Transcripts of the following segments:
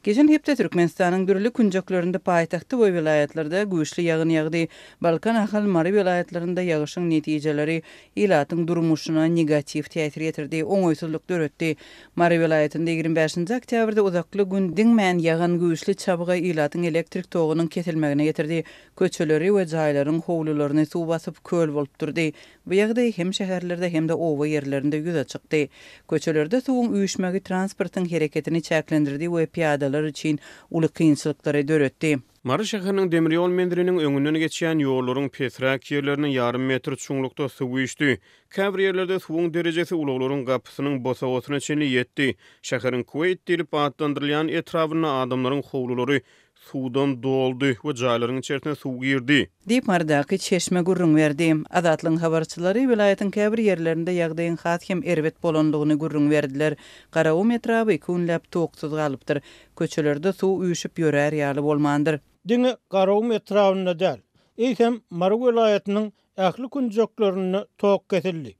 Geçen hepde Türkmenistan'ın birli kunjoklarında paytaxtı we vilayatlarda güýçli ýagyn ýagdy. Balkan ahal Mary vilayatlarında ýagyşyň netijeleri ilatyň durmuşyna negativ täsir etirdi, oňoýsuzlyk döretdi. Mary vilayatynda 25 oktýabrda uzakly gün diňmän ýagan güýçli çabyga ilatyň elektrik togunyň kesilmegine getirdi. Köçeleri we jaýlaryň howlularyny suw basyp köl bolup durdy. Bu ýagdaý hem şäherlerde hem de owa ýerlerinde ýüze çykdy. Köçelerde suwuň üýşmegi transportyň hereketini çäklendirdi we piýadalar için uly kynçylyklara döretdi. Mary şäheriniň demir ýol mendiriniň öňünden geçýän ýollaryň petrak ýerleriniň ýarym metr çuňlukda suw içdi. Käbir ýerlerde suwuň derejesi ulaglaryň gapysynyň bosawatyna çenli ýetdi. Şäheriň Kuwait dilip adlandyrylýan etrawyna adamlaryň howlulary suwdan doldy we jaýlaryň içerisine suw girdi. Dip mardaky çeşme gurrun berdi. Adatlyň habarçylary vilayatyň käbir ýerlerinde ýagdaýyň has hem erbet bolandygyny gurrun berdiler. Garaw metrawy kunlap toksuz galypdyr. Köçelerde suw üýşüp ýörer ýaly bolmandyr. Diňe Garaw metrawyna däl. Eýsem Mary vilayatynyň ähli kunjoklaryny tok kesildi.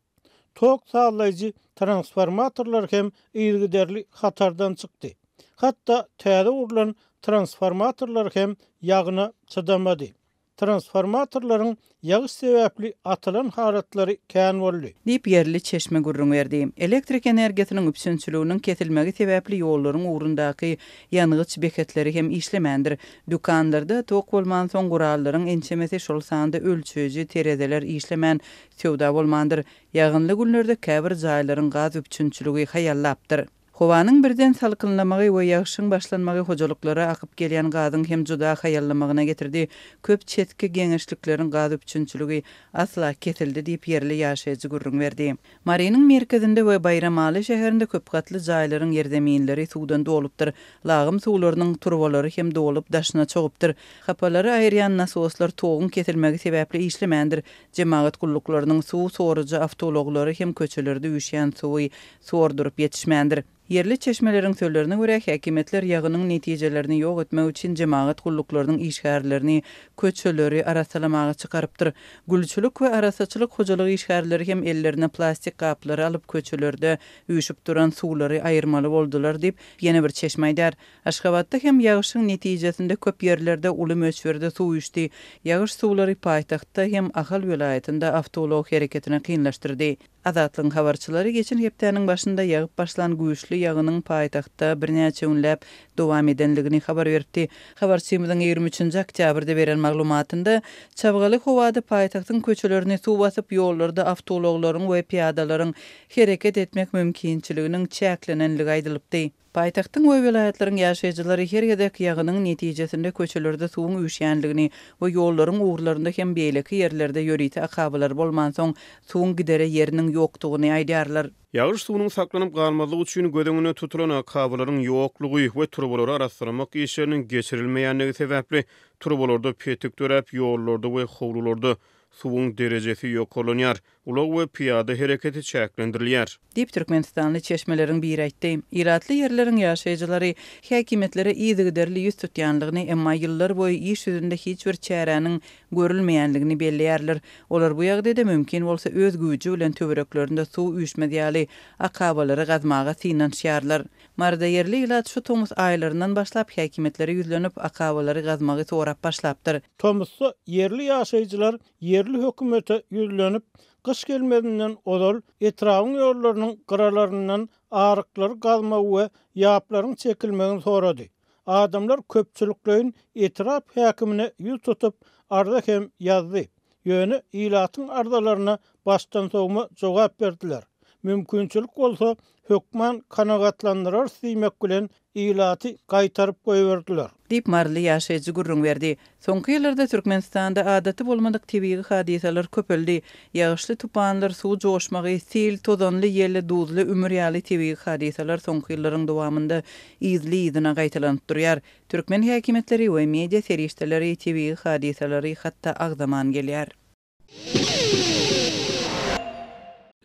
Tok sağlayıcı transformatorlar hem ýygyderli hatardan çykdy. Hatta täze urulan transformatorlar hem ýagyna çydamady. Transformatorlaryň ýagyş sebäpli atylan halatlary kän boldy. Dip yerli çeşme gurrun berdi. Elektrik energiýasynyň üpsünçülüğünün kesilmegi sebäpli ýollaryň urundaky ýanygyç beketleri hem işlemändir. Dükanlarda tok bolman soň gurallaryň ençemesi şol sanda ölçüji terezeler işlemän sewda bolmandyr. Ýagynly günlerde käbir jaýlaryň gaz üpsünçüligi haýallapdyr. Howanyň birden salkynlamagy we ýagşyň başlanmagy hojalyklara akyp gelýän gazyň hem juda haýallamagyna getirdi. Köp çetki geňeşlikleriň gaz üpçünçüligi asla kesildi diýip yerli ýaşaýjy gurrun berdi. Marynyň merkezinde we Bayramaly şäherinde köp gatly jaýlaryň ýerdeminleri suwdan dolupdyr. Lagym suwlarynyň turbalary hem dolup daşyna çoğupdyr. Hapalary aýrýan nasoslar togyň kesilmegi sebäpli işlemändir. Jemaat gullyklarynyň suw soruja awtologlary hem köçelerde üýşýän suwy sordurup ýetişmändir. Yerli çeşmeleriň sözlerine görä häkimetler ýagynyň netijelerini ýok etmek üçin jemaat gulluklarının işgärlerini köçeleri arasalamaga çykarypdyr. Gülçülük we arasaçylyk hojalygy işgärleri hem ellerine plastik gaplary alyp köçelerde üýşüp duran suwlary aýyrmaly boldular diýip ýene bir çeşme aýdar. Aşgabatda hem ýagyşyň netijesinde köp ýerlerde uly möçberde suw içdi. Ýagyş suwlary paýtagtda hem ahal vilayatynda awtolog hereketini kynlaşdyrdy. Adatlyň habarçylary geçen hepdeniň başynda ýagyp başlan güýçli ýagynyň paýtagtda birnäçe günläp dowam edenligini habar berdi. Habarçymyzyň 23 oktýabrda beren maglumatynda çabgaly howada paýtagtyň köçelerini suw basyp ýollarda awtologlaryň we piýadalaryň hereket etmek mümkinçiliginiň çäklenenligi aýdylypdy. Paýtagtyň we vilayatlaryň ýaşaýjylary her ýerdek ýagynyň netijesinde köçelerde suwuň üýşýänligini we ýollaryň uğurlarynda hem beýleki ýerlerde ýöriti akabalar bolman soň suwuň gidere ýeriniň ýokdugyny aýdýarlar. Ýagyş suwunyň saklanyp galmadygy üçin gödüňine tutulan akabalaryň ýoklugy we turbalary arasynmak işleriniň geçirilmeýänligi sebäpli turbalarda petik dörep ýollarda we howlularda suwuň derejesi ýokolanýar. Ulag we piýada hereketi çäklendirilýär. Dip Türkmenistanly çeşmeleriň biri aýtdy. Iratly ýerleriň ýaşaýjylary häkimetlere ýygyderli ýüz tutýanlygyny emma ýyllar boýy iş ýüzünde hiç bir çäreniň görülmeýänligini belleýärler. Olar bu ýagdaýda mümkin bolsa öz güýji bilen töwereklerinde suw üýşmedýäli akabalary gazmaga synanýarlar. Marda yerli ilat şu Tomus aýlaryndan başlap häkimetlere ýüzlenip akabalary gazmagy sorap başlapdyr. Tomusda yerli ýaşaýjylar yerli hökümete ýüzlenip kış gelmedinden odol etrawyň ýollarynyň gyralaryndan aryklar gazma we ýaplaryň çekilmegini sorady. Adamlar köpçüliklerin etraf häkimine ýüz tutup arda hem ýazdy. Ýöne ilatyň ardalaryna başdan sowma jogap berdiler. Mümkinçilik bolsa hökman kanagatlandyrar syýmek bilen ilaty gaýtaryp goýberdiler. Dip marly ýaşaýjy gurrun berdi. Soňky ýyllarda Türkmenistanda adaty bolmadyk tebii hadisalar köpeldi. Ýagyşly tupanlar, suw joşmagy, sel, tozanly ýerli duzly ömür ýaly tebii hadisalar soňky ýyllaryň dowamında izli-izine gaýtalanyp durýar. Türkmen häkimetleri we media serişdeleri tebii hadisalary hatda agzaman gelýär.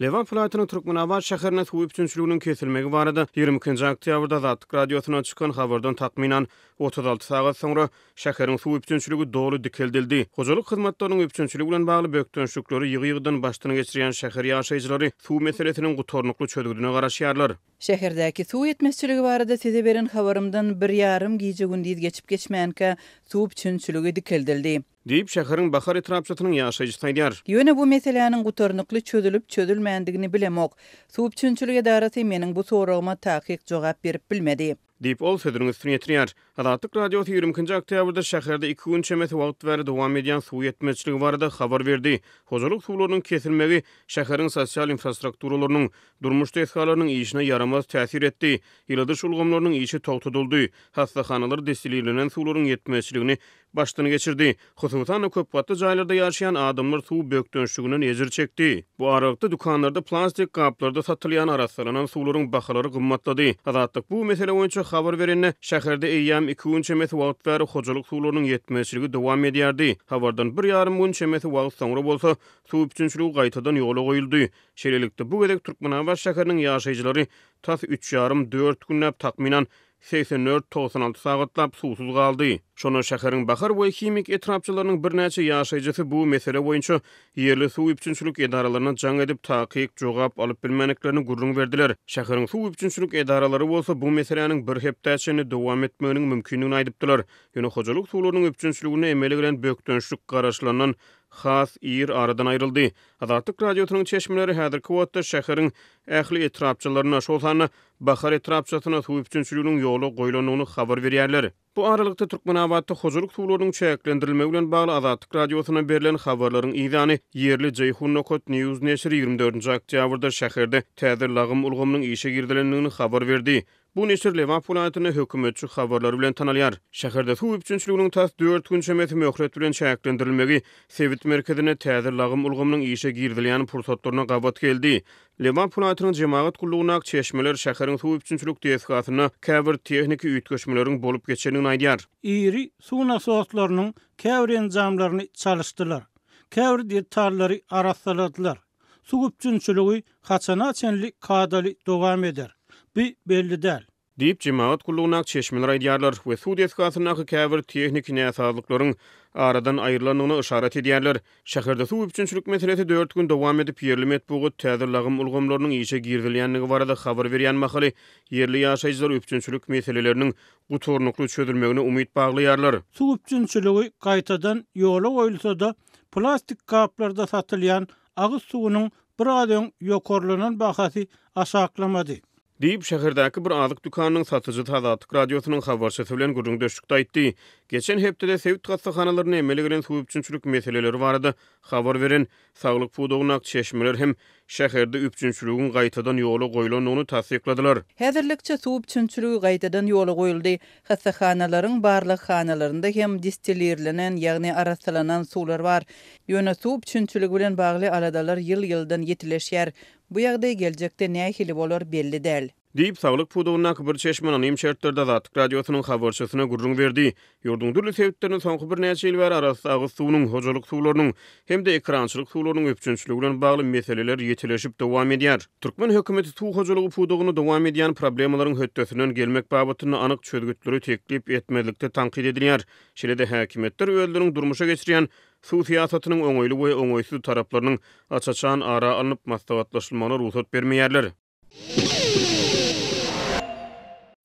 Levan Platynyň Türkmenabad şäherine suw üçünçülüginiň kesilmegi barada 22-nji oktýabrda Zatlyk radiosyna çykan habardan takminan 36 sagat soňra şäheriň suw üçünçülügi dogry dikeldildi. Hojalyk hyzmatlarynyň üçünçüligi bilen bagly bökdönşlükleri ýygy-ýygydan başdyna geçirýän şäher ýaşaýjylary suw meselesiniň gutornukly çözüldigine garaşýarlar. Şäherdäki suw ýetmezçiligi barada size beren habarymdan 1,5 giýje gündüz geçip geçmänkä suw üçünçüligi dikeldildi. Diýip şäheriň Bahar etrapçysynyň ýaşaýjysy aýdýar. Ýöne bu meselenin gutornukly çözülüp çözülmändigini bilemok. Suw üçünçüligi edarasy meniň bu soragyma takyk jogap berip bilmedi. Diýip ol söýdüriň üstüne ýetirýär. Azatlyk radiosy 20-nji oktýabrda şäherde 2 gün çemeti wagt bäri dowam edýän suw ýetmezçiligi barada habar berdi. Hojalyk suwlarynyň kesilmegi şäheriň sosial infrastrukturalynyň, durmuş tesgalarynyň işine yaramaz täsir etdi. Ýyldyrş ulgamlarynyň işi togtudyldy. Hastahanalar destilýelen suwlaryň ýetmezçiligini başdyna geçirdi. Hususan köp gatly jaýlarda ýaşaýan adamlar suw bökdönşlüginden ejir çekdi. Bu aralykda dukanlarda plastik kaplarda satylýan araslanan suwlaryň bahalary gymmatlady. Azatlyk bu mesele boýunça habar berende şäherde eýýam 2 gün çemeti wagt bäri hojalyk suwlarynyň ýetmezçiligi dowam edýärdi. Habardan 1,5 gün çemeti wagt soňra bolsa suw üçünçüligi gaýtadan ýola goýuldy. Şeýlelikde bu gedek Türkmenabad şäheriniň ýaşaýjylary tas 3,5-4 günläp takminan 84-96 sagatlap suwsuz galdy. Şonu şäheriň Bahar boý kimik etrapçylarynyň bir näçe ýaşaýjysy bu mesele boýunça ýerli suw üçünçülük edaralaryna jaň edip takyk jogap alyp bilmeneklerini gurrun berdiler. Şäheriň suw üçünçülük edaralary bolsa bu meseleniň bir hepdäçini dowam etmeginiň mümkinligini aýdypdylar. Ýöne hojalyk suwlarynyň üçünçüligine emeli bilen bökdönşlük garaşlanan has ýer aradan aýryldy. Azatlyk radiosynyň çeşmeleri häzirki wagtda şäheriň ähli etrapçylaryna şolsany Bahar etrapçysyna suw üçünçüliginiň ýoly goýulanyny habar berýärler. Bu aralykda Türkmenabadda hojalyk suwlarynyň çäklendirilmegi bilen bagly Azatlyk radiosyna berilen habarlaryň ýygyny ýerli Jeyhun Nokot News neşri 24-nji oktýabrda şäherde täze lagym ulgamynyň işe girdilendigini habar berdi. Bu neşir Levan Platyny hökümetçi habarlary bilen tanalýar. Şäherde suw üçünçüliginiň tas 4 gün çemeti möhret bilen çäklendirilmegi Sewit merkezine täze lagym ulgamynyň işe girdilýän pursatlaryna gabat geldi. Levan Platynyň jemaat gullugyna çeşmeler şäheriň suw üçünçülük tesgatyna käbir texniki üýtgeşmeleriň bolup geçenini aýdýar. İri suw nasosatlarynyň käbir enjamlaryny çalyşdylar. Käbir detallary arasladylar. Suw üçünçüligi haçana-çenli kadaly dowam eder. Bir belli däl. Diýip jemaat gullugyna çeşmeler aýdýarlar we suw tesgatyna käbir texniki näsadyklaryň aradan aýrylanyny işaret edýärler. Şäherde suw üçünçülük meselesi 4 gün dowam edip ýerli metbugat täze lagym ulgamlarynyň işe girdilýänligi barada habar berýän mahaly ýerli ýaşaýjylar üçünçülük meseleleriniň gutornukly çözülmegine umyt baglaýarlar. Suw üçünçüligi gaýtadan ýola goýulsa-da plastik kaplarda satylýan agyz suwunyň bir adam ýokarlanan bahasy aşaklamady. Diýip şäherdäki bir azyk dükanynyň satyjy Azatlyk radiosynyň habarçysy bilen gurrun döşükde aýtdy. Geçen hepdede Sewit gastahanalarynyn emeli bilen suw üçünçülük meseleleri barada habar beren Saglyk pudogyna çeşmeler hem şäherde üçünçüligiň gaýtadan ýola goýulanyny tasdikladylar. Häzirlikçe suw üçünçüligi gaýtadan ýola goýuldy. Hastahanalaryň barlyk hanalarynda hem distilýerlenen, ýagny arasalanan suwlar bar. Ýöne suw üçünçüligi bilen bagly aladalar ýyl-ýyldan ýetileşýär. Bu ýagdaý geljekde nähili bolar belli däl. Diýip Saglyk pudogyna bir çeşme anonim şertlerinde Azatlyk radiosynyň habarçysyna gurrun berdi. Ýurdun dürli sebeplerine soňky bir näçe ýyl bäri arasyndaky suwnyň, hojalyk suwlarynyň hem-de ekrançylyk suwlarynyň üçünçüligi bilen bagly meseleler ýetileşip dowam edýär. Türkmen hökümeti suw hojalygy pudogyny dowam edýän problemlaryň höttesinden gelmek babatyny anyk çözgütleri teklip etmedikde tankid edilýär. Şeýle-de häkimetler öýleriň durmuşa geçirýän suw siýasatynyň oňoýly we oňoýsuz taraplarynyň açaçan ara alınıp maslahatlaşylmagyna ruhsat bermeýärler.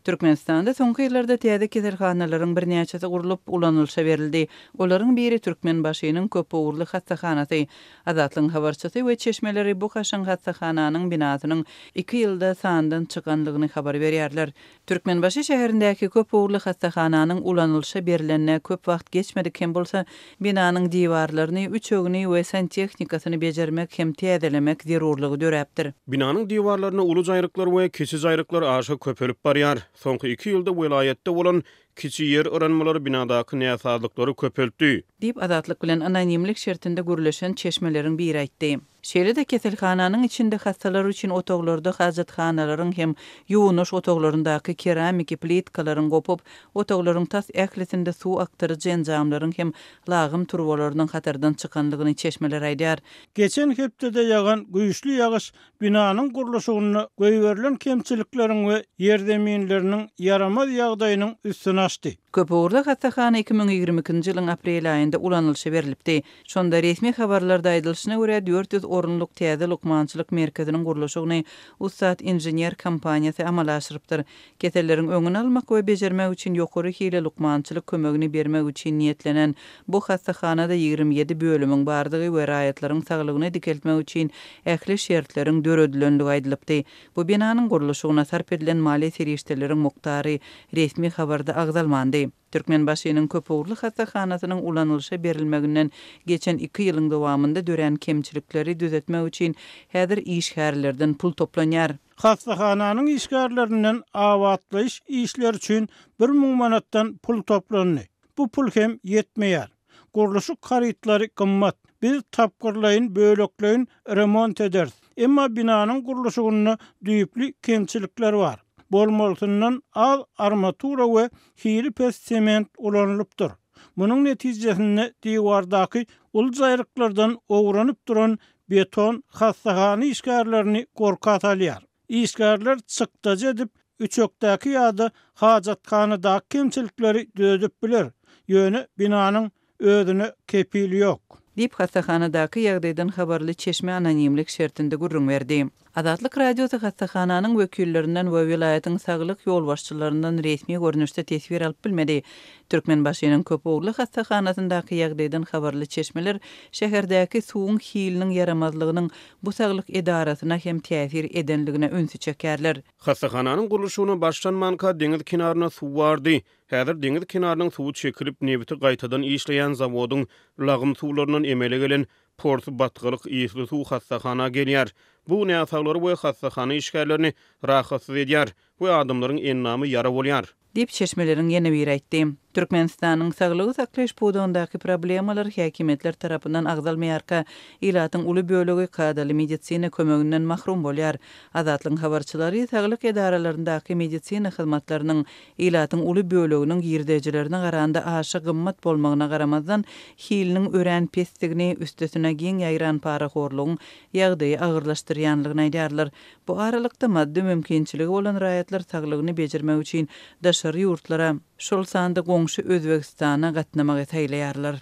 Türkmenistanda soňky ýyllarda täze keserhanalaryň bir näçesi gurulyp ulanylşa berildi. Olaryň biri Türkmenbaşynyň köp owurly hastahanasy. Azatlyň habarçysy we çeşmeleri bu haşan hastahananyň binasynyň 2 ýylda sandan çykanlygyny habar berýärler. Türkmenbaşy şäherindäki köp owurly hastahananyň ulanylşa berilenne köp wagt geçmedik hem bolsa binanyň diwarlaryny, üçögüni we santexnikasyny bejermek hem täzelemek zerurlygy döräpdir. Binanyň diwarlaryna ulu jaýryklar we kiçi jaýryklar aşa köpelip barýar. Soňky 2 ýylda welaýetde bolan kiçi ýer örenmeleri binadaky näsadyklary köpeltdi. Diýip Azatlyk bilen anonimlik şertinde gürleşen çeşmelerin biri aýtdy. Şeýle-de keselhananyň içinde hastalar üçin otoglarda hajathanaryň hem ýuwunuş otoglaryndaky keramik plitkalaryň gopup, otoglaryň tas ählisinde suw aktarjy enjamlaryň hem lagym turbalarynyň hatardan çykanlygyny çeşmeler aýdýar. Geçen hepdede ýagan güýçli ýagyş binanyň gurulşygyny göýberilen kemçilikleriň we ýerdeminleriniň yaramaz ýagdaýynyň üstüne açdy. Köpügürde hassahana 2022-nji ýylyň aprel aýynda ulanylşy berilipdi. Şonda resmi habarlarda aýdylyşyna görä 400 orunluk täze lukmançylyk merkeziniň gurulşygyny Ustad Inженер kompaniýasy amal aşyrypdyr. Kesellerin öňüni almak we bejermek üçin ýokary hile lukmançylyk kömegini bermek üçin niýetlenen bu hassahanada 27 bölümiň bardygy we raýatlaryň saglygyny dikeltmek üçin ähli şertleriň döredilenligi aýdylypdy. Bu binanyň gurulşygyna sarp edilen mali serişdeleriň muktary resmi habarda agzalmandy. Türkmenbaşynyň köpügürli hassahanasynyň ulanylşa berilmeginden geçen 2 ýylyň dowamında dören kemçilikleri düzeltmek üçin häzir işgärlerden pul toplanýar. Hassahanyň işgärlerinden awatlyş işler üçin 1000 manatdan pul toplandy. Bu pul hem ýetmeýär. Gurulşy garytlary gymmat. Biz tapgyrlaýyn, bölekleýin, remont ederiz. Emma binanyň gurulşygyna düýpli kemçilikler bar. Bolmaltyndan az armatura we hili pes sement ulanylypdyr. Munyň netijesinde diwardaky uljaýryklardan owranyp duran beton hassahany işgärlerini gorkat alýar. İşgärler çykdaja edip üçekdäki ýa-da hajathanada kemçilikleri düzedip biler. Ýöne binanyň özüne kepili ýok. Dip hassahanadaky ýagdaýdan habarly çeşme anonimlik şertinde gurrun berdi. Adatlyk radioda hassahananyň wekillerinden we vilayatyň saglyk ýolbaşçylaryndan resmi görnüşde tesbir alyp bilmedi. Türkmenbaşynyň köpügürli hassahanasyndaki ýagdaýdan habarly çeşmeler şäherdäki suwuň hiliniň yaramazlygynyň bu saglyk edarasyna hem täsir edenligine ünsü çekerler. Hassahanyň gurulşygyna başlanmanka deňiz kenaryna suw bardy. Häzir deňiz kenarynyň suwy çekilip nebiti gaýtadan işleýän zawodyň lagym suwlarynyň emele gelen port batgylyk ýysly suw hassahana gelýär. Bu näsaglary we hassahana işgärlerini rahatsyz edýär we adamlaryň ennamy ýara bolýar. Dip çeşmelerin ýene bir aýtdy. Türkmenistanyň saglygy saklaş poduňdaky problemalar häkimetler tarapyndan agzalmaýarka, ilatyň uly bölegi kadaly medisina kömeginden mahrum bolýar. Azatlyň habarçylary saglyk edaralaryndaky medisina hyzmatlarynyň ilatyň uly böleginiň ýerdejilerine garanda aşy gymmat bolmagyna garamazdan hiliniň ören pestigini üstesine giň ýaýran paraxorlugyň ýagdaýy agyrlaşdyrýanlygyny aýdýarlar. Bu aralykda maddi mümkinçiligi bolan raýatlar saglygyny bejermek üçin daşary ýurtlara şol sanda goňşy Özbegistana gatnamagy taýlaýarlar.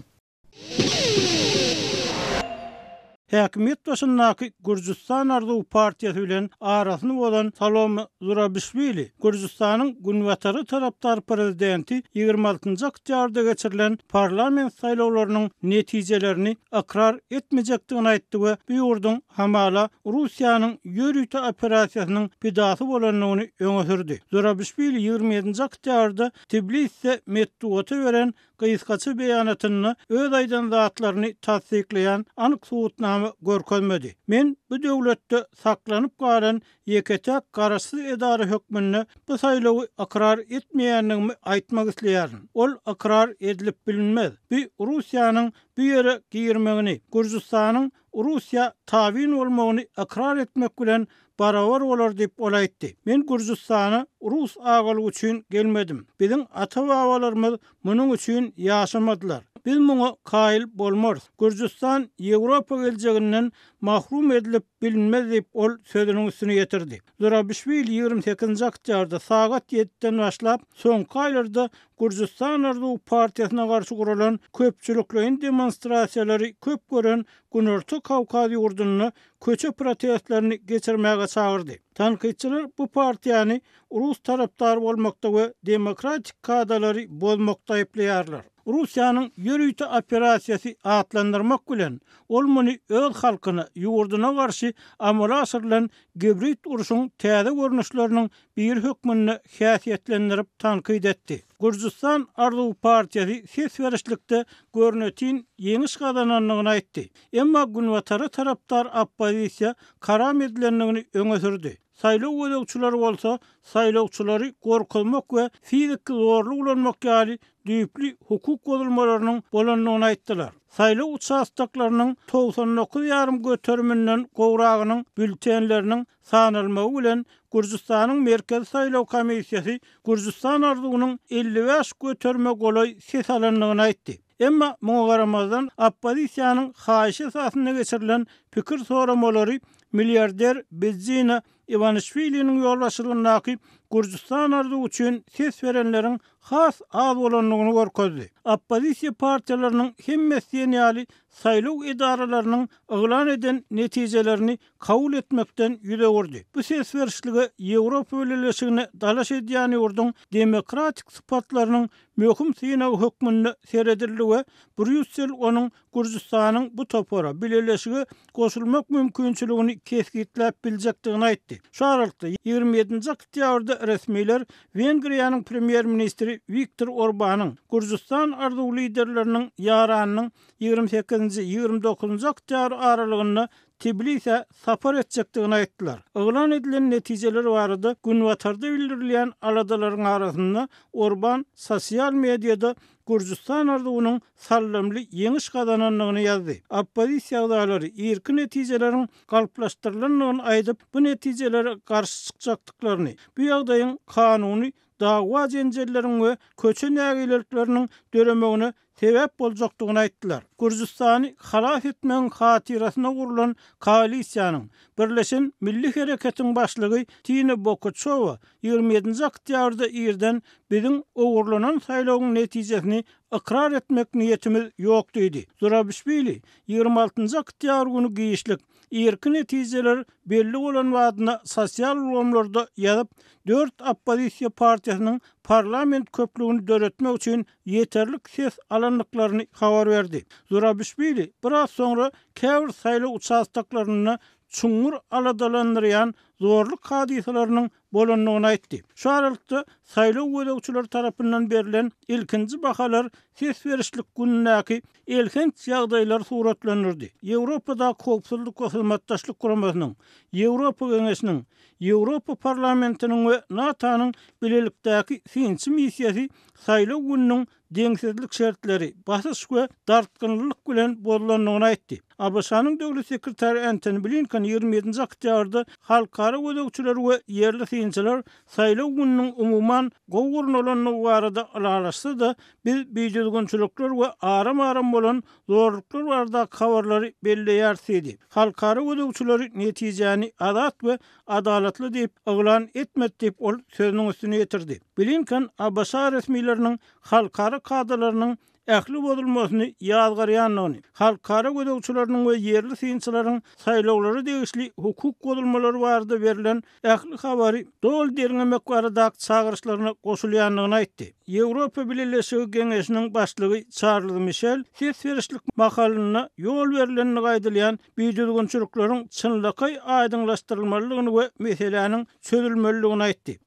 Häkimet başyndaky Gürjistan Arzuw partiýasy bilen arasyny bolan Salom Zurabishvili, Gürjistanyň Günwatary tarapdar prezidenti 26-njy oktýabrda geçirilen parlament saýlawlarynyň netijelerini akrar etmejekdigini aýtdy we bu ýurduň hamala Russiýanyň ýörüýte operasiýasynyň bidasy bolanyny öňe sürdi. Zurabishvili 27-njy oktýabrda Tbiliside metduata beren gysgaça beýanatyny öz aýdan zatlaryny tasdikleýän anyk subutnama görkezmedi. Men bu döwletde saklanyp galan ýeketek garaşsyz edara hökmüne bu saýlawy akrar etmeýänligimi aýtmak isleýärin. Ol akrar edilip bilinmez. Bu Russiýanyň bu ýere girmegini, Gürjistanyň Russiýa tabin bolmagyny akrar etmek bilen barabar bolar diýip olaýtdy. Men Gürjistana Rus agalygy üçin gelmedim. Biziň ata-babalarymyz munyň üçin ýaşamadylar. Biz muňa kaýyl bolmarys. Gürjistan Ýewropa geljeginden mahrum edilip bilinmez diýip ol sözüniň üstüne ýetirdi. Zurabishvili 28-njy oktýabrda sagat 7-den başlap soňky aýlarda Gürjistan Arzuw partiýasyna garşy guralan köpçüliklerin demonstrasiýalary köp gören Günorta Kawkaz ýurduny köçe protestlerini geçirmäge çagyrdy. Tanqidçiler bu partiýany Rus tarapdary bolmakda we demokratik kadalary bozmakda aýplaýarlar. Russiýanyň ýörüýte operasiýasy atlandyrmak bilen ol muny öz halkyna ýurduna garşy amala aşyrylan gebrit uruşyň täze görnüşleriniň bir hökmüne häsiýetlendirip tanqid etdi. Gürjistan Arzuw partiýasy ses berişlikde görnütin ýeňiş gazananlygyny aýtdy. Emma Günwatary tarapdar oppozisiýa karam edilenligini öňe sürdi. saýlaw ödegçilari bolsa, saýlawçylary gorkulmak we fizik zorluk ulanmak ýaly düýpli hukuk bozulmalarynyň bolanlygyny aýtdylar. Saýlaw uçastaklarynyň 99,5 göteriminden gowragynyň bültenleriniň sanalmagy bilen Gürjistanyň Merkez Saýlaw Komissiýasy Gürjistan ardugynyň 55 göterme golay ses alanlygyny aýtdy. Emma muňa garamazdan oppozisiýanyň haýyşy esasynda geçirilen pikir soramalary milliarder Bezina Ivanishvili'nin ýolbaşçylygyny Gürjistan ardugy üçin ses berenleriň has az bolanlygyny görkezdi. Oppozisiýa partiýalarynyň hemmesi ýaly saýlaw idaralarynyň eglan eden netijelerini kabul etmekden ýüze gurdy. Bu ses berişligi Ýewropa Birleşigine dalaş edýän ýurdun demokratik sypatlarynyň möhüm synagy hökmünde seredildi we Brüssel onuň Gürjistanyň bu topara birleşigi goşulmak mümkinçiligini kesgitläp biljekdigini aýtdy. Şu aralykda 27-nji oktýabrda resmiler Wengriýanyň premier ministri Viktor Orbanyň Gürjistan ardugy liderleriniň ýaranynyň 28-29 oktýabr aralygynda Tbilisi'ye sapar etjekdigini aýtdylar. Eglan edilen netijeler barada Günwatarda bildirilýän aladalaryň arasynda Orban sosial mediada Gürjistan ardugynyň sallamly ýeňiş gazananlygyny ýazdy. Oppozisiýa agdalary irki netijeleriň galplaşdyrylanlygyny aýdyp, bu netijelere garşy çykjakdyklaryny, bu ýagdaýyň kanuny dawa jenjelleriň we köçe nägilerleriniň döremegine sebäp boljakdygyny aýtdylar. Gürjistany halas etmeň hatirasyna gurulan koalisiýanyň Birleşen Milli Hereketiň başlygy Tine Bokoçowa 27-nji oktýabrda ýerden biziň owurlanan saýlawyň netijesini ikrar etmek niyetimiz ýok diýdi. Zurabishvili 26-njy oktýabr güni giýişlik irki netijeler belli bolan wadyna sosial ulamlarda ýazyp 4 oppozisiýa partiýasynyň parlament köpligini döretmek üçin ýeterlik ses alanlyklaryny habar berdi. Zurabishvili biraz soňra käbir saýlaw uçastaklaryny çuňur aladalandyrýan zorluk hadisalarynyň bolanlygyny aýtdy. Şu aralykda saýlaw ödegçileri tarapyndan berilen ilkinji bahalar ses berişlik günnäki elhenç ýagdaýlar suratlanyrdy. Ýewropada Howpsuzlyk we hyzmatdaşlyk guramasynyň, Ýewropa Geňeşiniň, Ýewropa parlamentiniň we NATO-nyň bilelikdäki sinçi missiýasy saýlaw gününiň deňsizlik şertleri, basyş we dartgynlyk bilen bozulanlygyny aýtdy. ABC-nyň döwlet sekretary Antony Blinken 27-nji oktýabrda halkara ödegçiler we ýerli synçylar saýlaw gününiň umumyň gowurnalanlygy barada alalaşsa da biz biýjizgünçilikler we aram bolan zorluklar barada habarlary belleýärdi. Halkara ödegçileri netijäni adat we adalatly diýip eglan etmedi diýip ol sözüniň üstüne ýetirdi. Blinken ABC resmileriniň halkara kadrlarynyň ähli bozulmasyny ýazgarýanlygyny, halkara ödegçileriniň we ýerli synçylaryň saýlawlary degişli hukuk bozulmalary barada berilen ähli habary dol derňemek barada çağırışlaryna goşulýanlygyny aýtdy. Ýewropa Birleşigi Geňeşiniň başlygy Charles Michel ses berişlik makalyna ýol berilenini gaýdylýan biýjizgünçilikleriň çynlyky aýdyňlaşdyrylmalygyny we meseleniň çözülmeliligini aýtdy.